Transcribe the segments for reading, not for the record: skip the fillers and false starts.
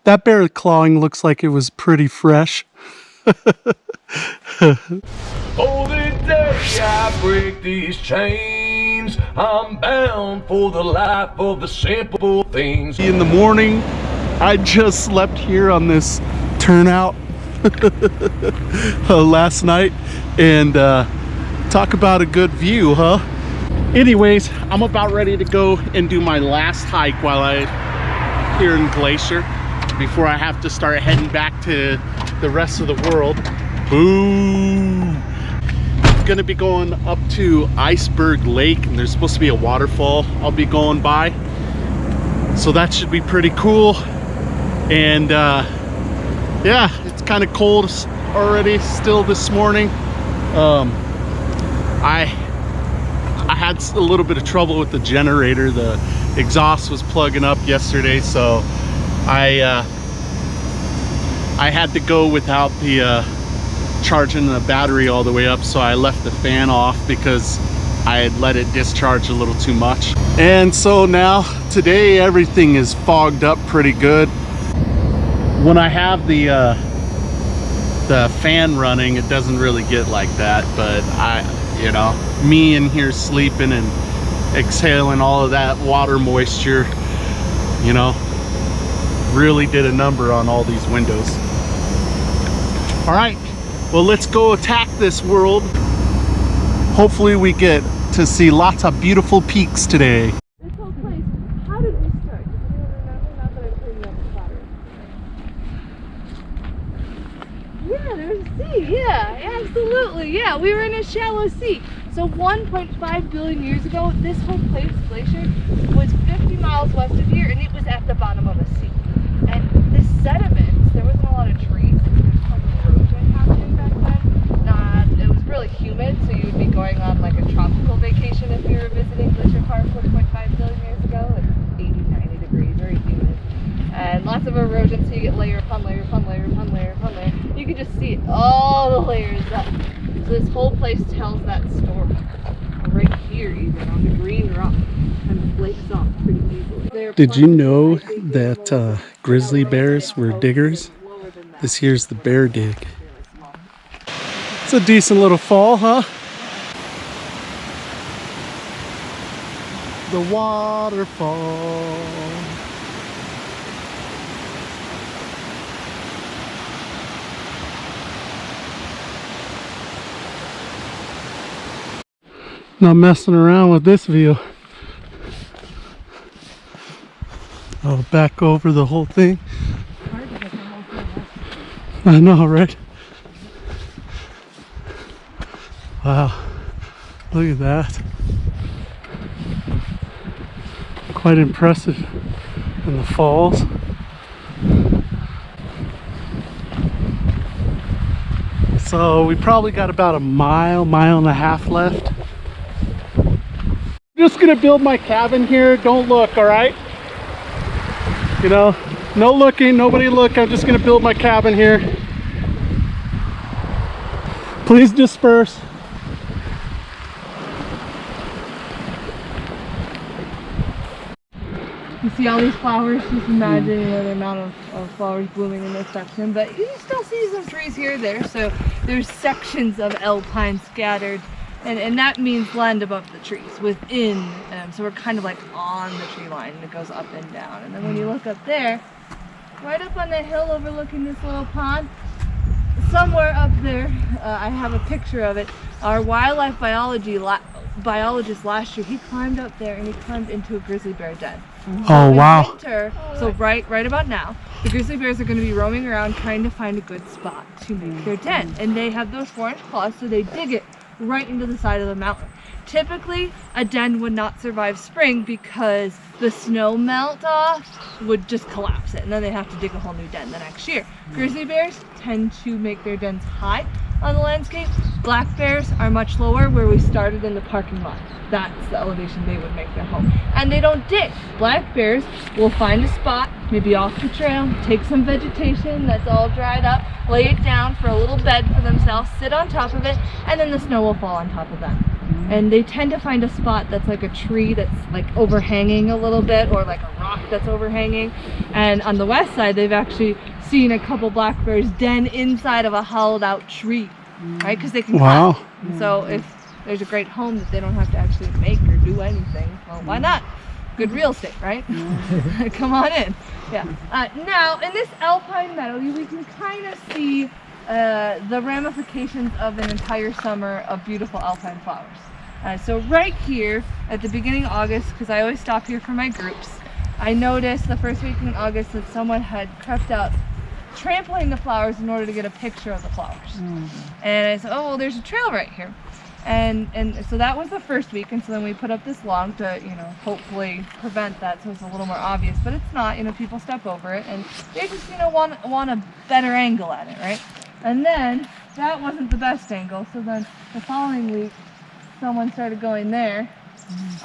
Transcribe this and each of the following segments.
That bear clawing looks like it was pretty fresh. Oh, the day I break these chains, I'm bound for the life of the simple things. In the morning, I just slept here on this turnout last night, and talk about a good view, huh? Anyways, I'm about ready to go and do my last hike while I'm here in Glacier before I have to start heading back to the rest of the world. Boom! I'm gonna be going up to Iceberg Lake, and there's supposed to be a waterfall I'll be going by, so that should be pretty cool. And yeah, it's kind of cold already still this morning. I had a little bit of trouble with the generator. The exhaust was plugging up yesterday, so I had to go without the charging the battery all the way up, so I left the fan off because I had let it discharge a little too much. And so now today everything is fogged up pretty good. When I have the fan running, it doesn't really get like that, but you know, me in here sleeping and exhaling all of that water moisture, you know, really did a number on all these windows. All right, well, let's go attack this world. Hopefully we get to see lots of beautiful peaks today. This whole place, how did we start? Does anyone remember? Not that I'm putting you on the spot. Yeah, there's a sea. Yeah, absolutely. Yeah, we were in a shallow sea. So 1.5 billion years ago, this whole place, Glacier, was 50 miles west of here, and it was at the bottom of a sea. And the sediments, there wasn't a lot of trees. There's tons of erosion happening back then. It was really humid, so you would be going on like a tropical vacation if you were visiting Glacier Park 1.5 billion years ago. It's 80, 90 degrees, very humid. And lots of erosion, so you get layer upon layer upon layer upon layer upon layer. You can just see it, all the layers up. So this whole place tells that story. Right here, even on the green rock, kind of flakes off pretty easily. Did you know that grizzly bears were diggers? This here's the bear dig. It's a decent little fall, huh? The waterfall. Not messing around with this view. I'll back over the whole thing. I know, right? Wow, look at that. Quite impressive in the falls. So we probably got about a mile, mile and a half left. I'm just gonna build my cabin here. Don't look, all right? You know, no looking, nobody look. I'm just gonna build my cabin here. Please disperse. You see all these flowers, just imagine, you know, the amount of flowers blooming in this section, but you still see some trees here or there, so there's sections of alpine scattered, and that means land above the trees, within, so we're kind of like on the tree line, and it goes up and down. And then when you look up there, right up on the hill overlooking this little pond, somewhere up there, I have a picture of it, our wildlife biologist last year, he climbed up there and he climbed into a grizzly bear den. Oh, wow. Winter, so right about now, the grizzly bears are going to be roaming around trying to find a good spot to make their den. And they have those 4-inch claws, so they dig it right into the side of the mountain. Typically, a den would not survive spring because the snow melt off would just collapse it, and then they have to dig a whole new den the next year. Grizzly bears tend to make their dens high on the landscape. Black bears are much lower, where we started in the parking lot. That's the elevation they would make their home. And they don't dig. Black bears will find a spot, maybe off the trail, take some vegetation that's all dried up, lay it down for a little bed for themselves, sit on top of it, and then the snow will fall on top of them. And they tend to find a spot that's like a tree that's like overhanging a little bit, or like a rock that's overhanging. And on the west side, they've actually seen a couple black bears den inside of a hollowed out tree, right? Because they can Wow. climb. So if there's a great home that they don't have to actually make or do anything, well, why not? Good real estate, right? Come on in. Yeah. Now, in this alpine meadow, we can kind of see the ramifications of an entire summer of beautiful alpine flowers. So right here at the beginning of August, because I always stop here for my groups, I noticed the first week in August that someone had crept out trampling the flowers in order to get a picture of the flowers. And I said, oh, well, there's a trail right here. And so that was the first week, and so then we put up this log to, you know, hopefully prevent that so it's a little more obvious, but it's not, you know, people step over it and they just, you know, want a better angle at it, right? And then that wasn't the best angle, so then the following week someone started going there,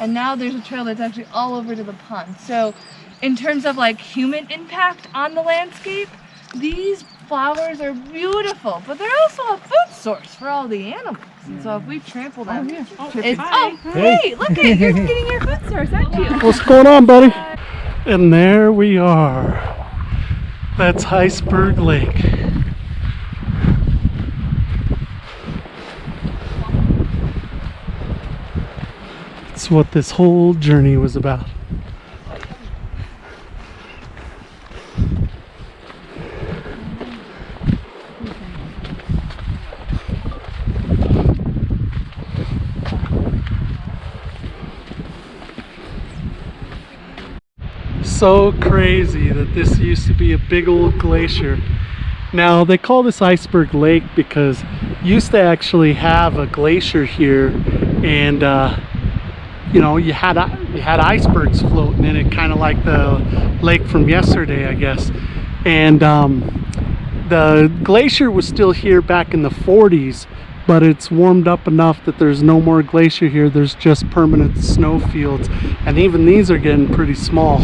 and now there's a trail that's actually all over to the pond. So in terms of like human impact on the landscape, these flowers are beautiful, but they're also a food source for all the animals. And so if we trample them, hey, look at you're getting your food source, aren't you? What's going on, buddy? And there we are. That's Iceberg Lake. That's what this whole journey was about. So crazy that this used to be a big old glacier. Now they call this Iceberg Lake because used to actually have a glacier here, and you know, you had icebergs floating in it, kind of like the lake from yesterday, I guess. And the glacier was still here back in the 40s, but it's warmed up enough that there's no more glacier here. There's just permanent snow fields, and even these are getting pretty small.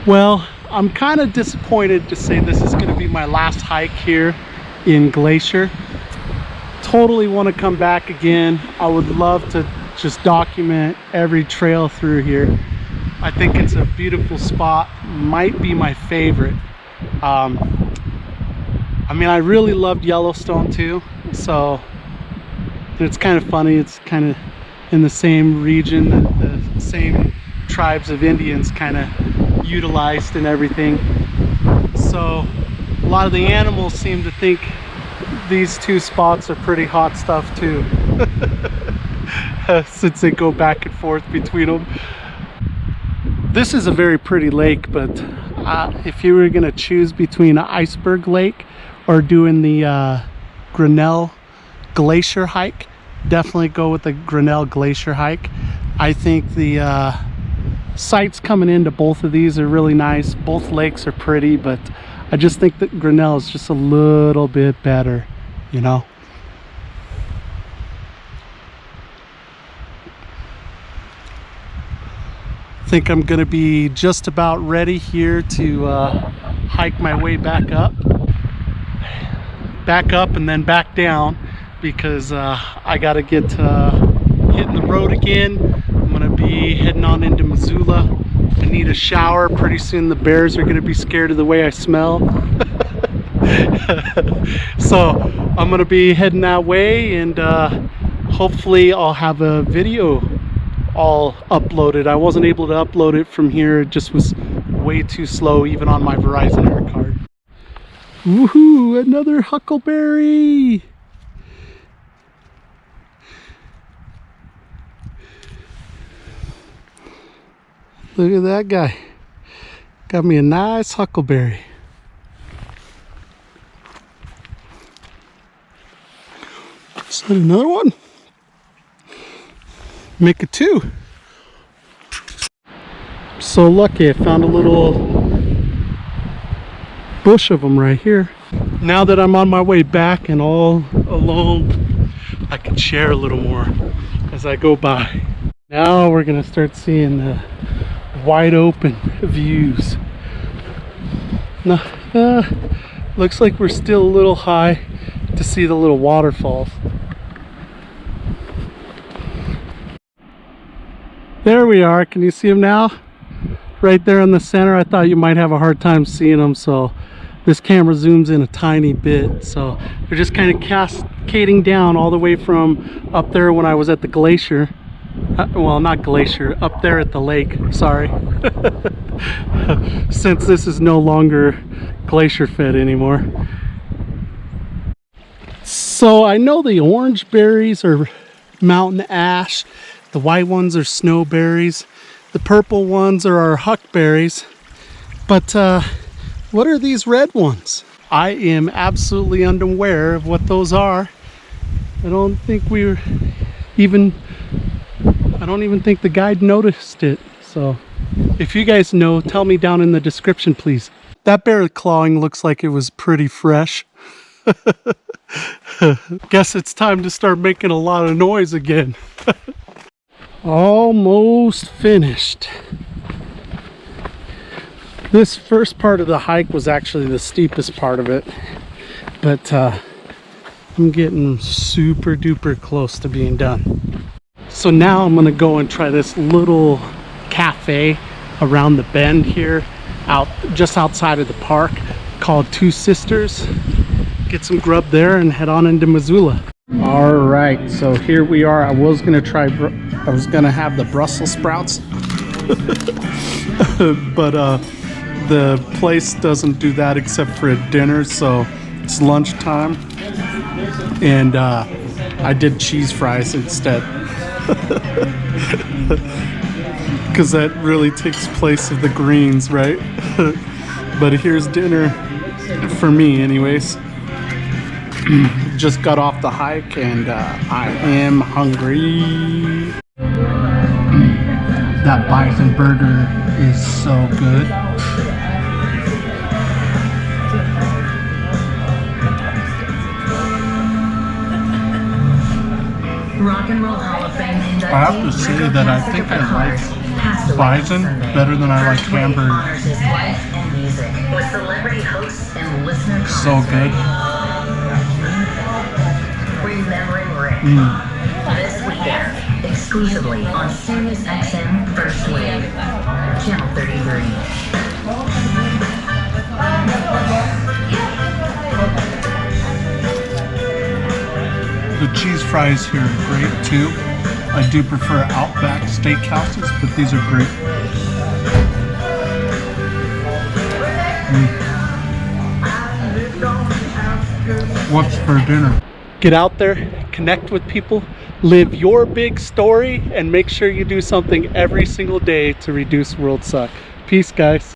Well, I'm kind of disappointed to say this is going to be my last hike here in Glacier. Totally want to come back again. I would love to just document every trail through here. I think it's a beautiful spot, might be my favorite. I mean, I really loved Yellowstone too, so it's kind of funny. It's kind of in the same region that the same tribes of Indians kind of utilized and everything. So a lot of the animals seem to think these two spots are pretty hot stuff too. Since they go back and forth between them. This is a very pretty lake, but if you were gonna choose between Iceberg Lake or doing the Grinnell Glacier hike, definitely go with the Grinnell Glacier hike. I think the sights coming into both of these are really nice. Both lakes are pretty, but I just think that Grinnell is just a little bit better, you know. I think I'm gonna be just about ready here to hike my way back up and then back down, because I gotta get hitting the road again. I'm gonna be heading on into Missoula. I need a shower pretty soon. The bears are gonna be scared of the way I smell. So I'm gonna be heading that way, and hopefully I'll have a video all uploaded. I wasn't able to upload it from here. It just was way too slow, even on my Verizon Air card. Woohoo! Another huckleberry! Look at that guy. Got me a nice huckleberry. Is that another one? Make it two. So lucky I found a little bush of them right here. Now that I'm on my way back and all alone, I can share a little more as I go by. Now we're gonna start seeing the wide open views. Now, looks like we're still a little high to see the little waterfalls. There we are. Can you see them now? Right there in the center. I thought you might have a hard time seeing them, so this camera zooms in a tiny bit. So they're just kind of cascading down all the way from up there when I was at the glacier. Well, not glacier, up there at the lake, sorry. Since this is no longer glacier fed anymore. So I know the orange berries are mountain ash, the white ones are snowberries, the purple ones are our huckberries, but what are these red ones? I am absolutely unaware of what those are. I don't even think the guide noticed it. So if you guys know, tell me down in the description, please. That bear clawing looks like it was pretty fresh. Guess it's time to start making a lot of noise again. Almost finished. This first part of the hike was actually the steepest part of it, but I'm getting super duper close to being done. So now I'm gonna go and try this little cafe around the bend here, just outside of the park, called Two Sisters. Get some grub there and head on into Missoula. All right, so here we are. I was gonna have the Brussels sprouts, but the place doesn't do that except for a dinner, so it's lunchtime, and I did cheese fries instead. Because that really takes place of the greens, right? But here's dinner for me anyways. Just got off the hike and I am hungry. That bison burger is so good. Rock and Roll Hall of Fame inductee. I have to say that I think I like bison better than I like hamburger. Honors his life and music with celebrity hosts and listener So good. Remembering Rick. This weekend, exclusively on Sirius XM First Wave, Channel 33. The cheese fries here are great too. I do prefer Outback steakhouses, but these are great. What's for dinner? Get out there, connect with people, live your big story, and make sure you do something every single day to reduce world suck. Peace, guys.